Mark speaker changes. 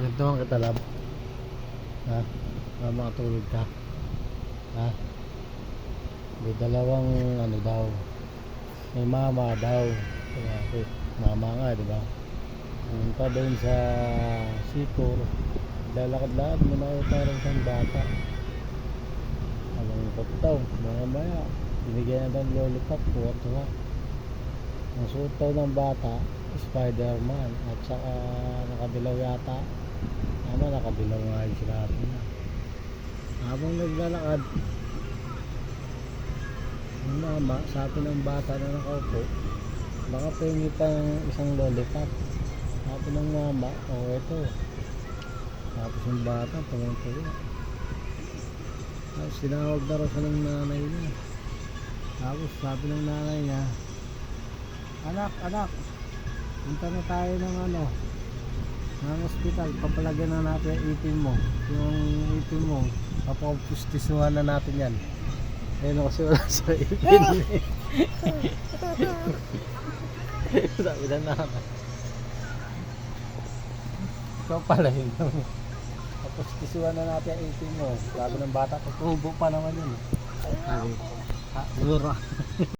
Speaker 1: Kwentuhan kita lab. Ha? Makatulog ka. Ha? May dalawang ano daw. May mama daw. Kaya, mama nga, di ba? Punta doon sa Sipor. Lalakad-lakad mo na parang isang bata. Malungkot daw. Maya-maya. Binigyan na daw ng lollipop. Tuwa-tuwa. Ang suot daw ng bata, Spider-Man. At saka nakabilaw yata. Tama, nakabilaw nga yung sinabi niya. Habang naglalakad, yung mama, sabi ng bata na nakaupo, baka pengi pang isang lollipop. Sabi ng mama, eto. Tapos yung bata, tumuntuwa. Tapos sinawag na raw siya ng nanay niya. Tapos sabi ng nanay niya, anak, punta na tayo ng ng hospital, papalagyan na natin yung ipin mo. Yung ipin mo, papapustisuhan na natin yan. Ayun kasi wala sa ipin. Sabi na naman. Ikaw pala yun. Papustisuhan na natin yung ipin mo. Sabi ng bata, tutubo pa naman yun. Sabi, siguro.